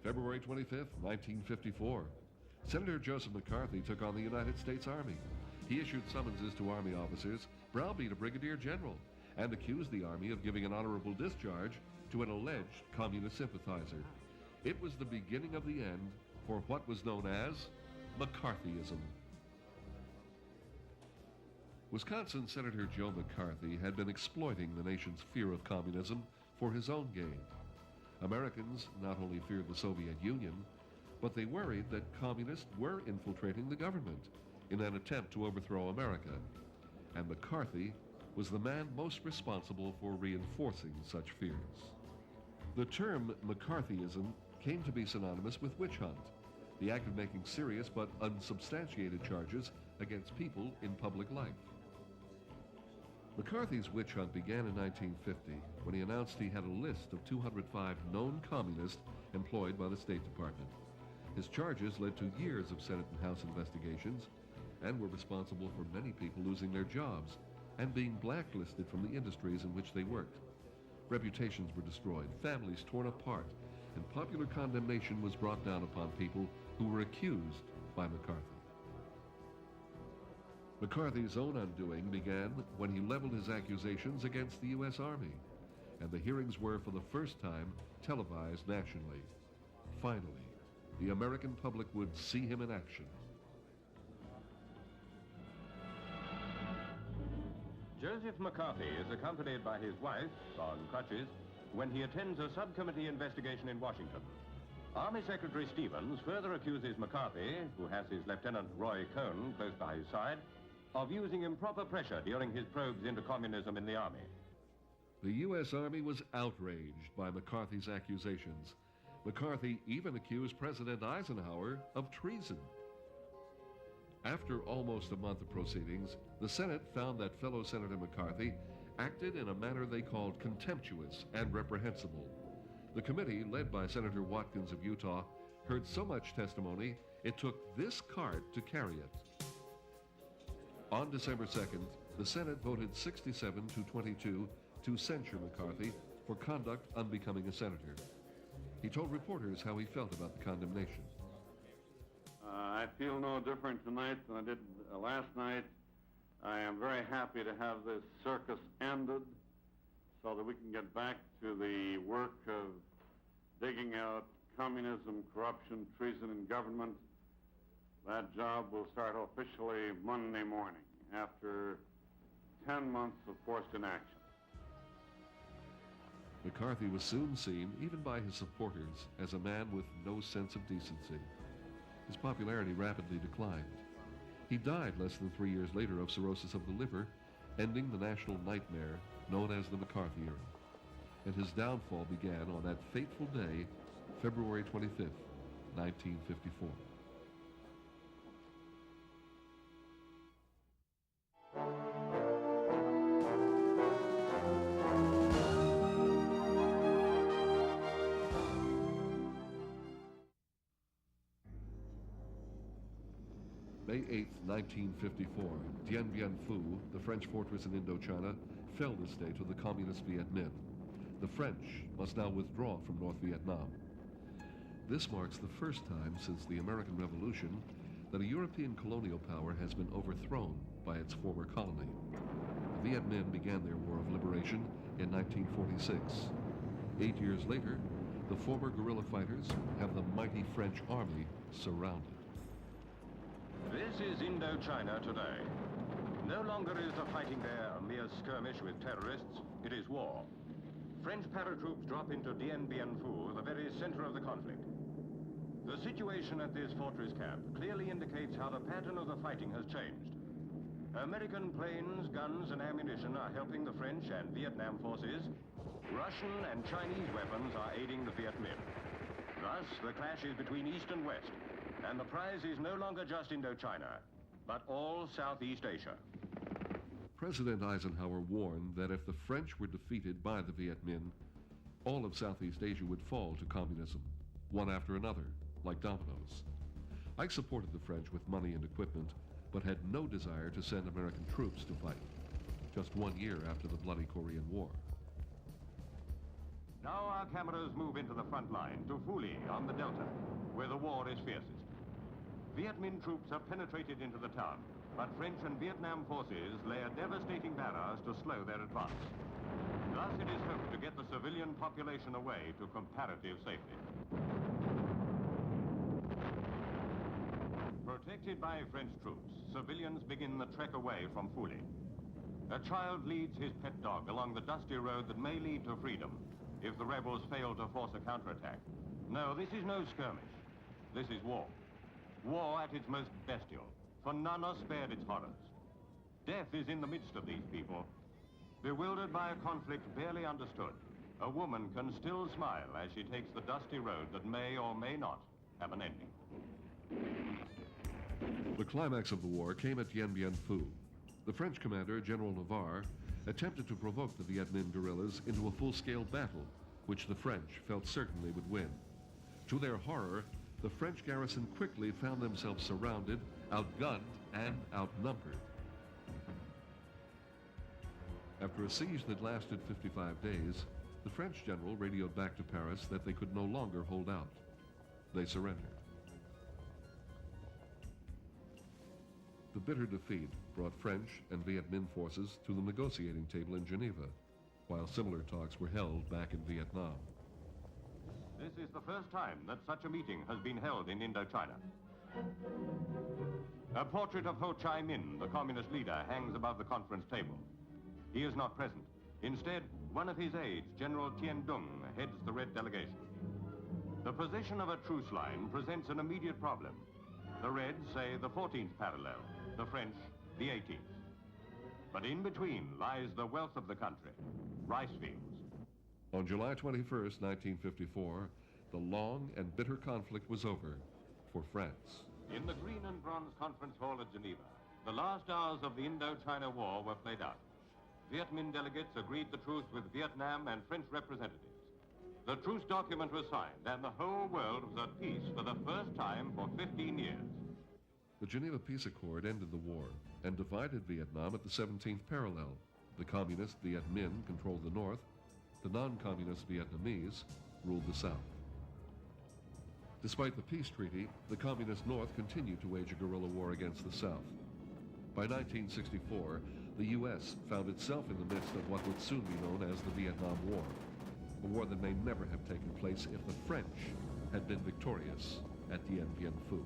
February 25th, 1954. Senator Joseph McCarthy took on the United States Army. He issued summonses to Army officers, browbeat a brigadier general, and accused the Army of giving an honorable discharge to an alleged communist sympathizer. It was the beginning of the end for what was known as McCarthyism. Wisconsin Senator Joe McCarthy had been exploiting the nation's fear of communism for his own gain. Americans not only feared the Soviet Union, but they worried that communists were infiltrating the government in an attempt to overthrow America. And McCarthy was the man most responsible for reinforcing such fears. The term McCarthyism came to be synonymous with witch hunt, the act of making serious but unsubstantiated charges against people in public life. McCarthy's witch hunt began in 1950 when he announced he had a list of 205 known communists employed by the State Department. His charges led to years of Senate and House investigations and were responsible for many people losing their jobs and being blacklisted from the industries in which they worked. Reputations were destroyed, families torn apart, and popular condemnation was brought down upon people who were accused by McCarthy. McCarthy's own undoing began when he leveled his accusations against the U.S. Army, and the hearings were for the first time televised nationally. Finally, the American public would see him in action. Joseph McCarthy is accompanied by his wife, on crutches, when he attends a subcommittee investigation in Washington. Army Secretary Stevens further accuses McCarthy, who has his Lieutenant Roy Cohn close by his side, of using improper pressure during his probes into communism in the Army. The U.S. Army was outraged by McCarthy's accusations. McCarthy even accused President Eisenhower of treason. After almost a month of proceedings, the Senate found that fellow Senator McCarthy acted in a manner they called contemptuous and reprehensible. The committee, led by Senator Watkins of Utah, heard so much testimony, it took this cart to carry it. On December 2nd, the Senate voted 67 to 22 to censure McCarthy for conduct unbecoming a senator. He told reporters how he felt about the condemnation. I feel no different tonight than I did last night. I am very happy to have this circus ended so that we can get back to the work of digging out communism, corruption, treason in government. That job will start officially Monday morning after 10 months of forced inaction. McCarthy was soon seen, even by his supporters, as a man with no sense of decency. His popularity rapidly declined. He died less than 3 years later of cirrhosis of the liver, ending the national nightmare known as the McCarthy era. And his downfall began on that fateful day, February 25th, 1954. May 8, 1954, Dien Bien Phu, the French fortress in Indochina, fell this day to the communist Viet Minh. The French must now withdraw from North Vietnam. This marks the first time since the American Revolution that a European colonial power has been overthrown by its former colony. The Viet Minh began their war of liberation in 1946. 8 years later, the former guerrilla fighters have the mighty French army surrounded. This is Indochina today. No longer is the fighting there a mere skirmish with terrorists, it is war. French paratroops drop into Dien Bien Phu, the very center of the conflict. The situation at this fortress camp clearly indicates how the pattern of the fighting has changed. American planes, guns, and ammunition are helping the French and Vietnam forces. Russian and Chinese weapons are aiding the Viet Minh. Thus, the clash is between East and West. And the prize is no longer just Indochina, but all Southeast Asia. President Eisenhower warned that if the French were defeated by the Viet Minh, all of Southeast Asia would fall to communism, one after another, like dominoes. Ike supported the French with money and equipment, but had no desire to send American troops to fight, just 1 year after the bloody Korean War. Now our cameras move into the front line to Phu on the Delta, where the war is fiercest. Viet Minh troops have penetrated into the town, but French and Vietnam forces lay a devastating barrage to slow their advance. Thus it is hoped to get the civilian population away to comparative safety. Protected by French troops, civilians begin the trek away from Phu. A child leads his pet dog along the dusty road that may lead to freedom if the rebels fail to force a counterattack. No, this is no skirmish. This is war. War at its most bestial, for none are spared its horrors. Death is in the midst of these people. Bewildered by a conflict barely understood, a woman can still smile as she takes the dusty road that may or may not have an ending. The climax of the war came at Dien Bien Phu. The French commander, General Navarre, attempted to provoke the Viet Minh guerrillas into a full-scale battle, which the French felt certain they would win. To their horror, the French garrison quickly found themselves surrounded, outgunned, and outnumbered. After a siege that lasted 55 days, the French general radioed back to Paris that they could no longer hold out. They surrendered. The bitter defeat brought French and Viet Minh forces to the negotiating table in Geneva, while similar talks were held back in Vietnam. This is the first time that such a meeting has been held in Indochina. A portrait of Ho Chi Minh, the communist leader, hangs above the conference table. He is not present. Instead, one of his aides, General Tien Dung, heads the Red delegation. The position of a truce line presents an immediate problem. The Reds say the 14th parallel, the French, the 18th. But in between lies the wealth of the country, rice fields. On July 21st, 1954, the long and bitter conflict was over for France. In the Green and Bronze Conference Hall at Geneva, the last hours of the Indochina War were played out. Viet Minh delegates agreed the truce with Vietnam and French representatives. The truce document was signed, and the whole world was at peace for the first time for 15 years. The Geneva Peace Accord ended the war and divided Vietnam at the 17th parallel. The communist Viet Minh controlled the north, the non-communist Vietnamese ruled the south. Despite the peace treaty, the communist north continued to wage a guerrilla war against the south. By 1964, the U.S. found itself in the midst of what would soon be known as the Vietnam War, a war that may never have taken place if the French had been victorious at Dien Bien Phu.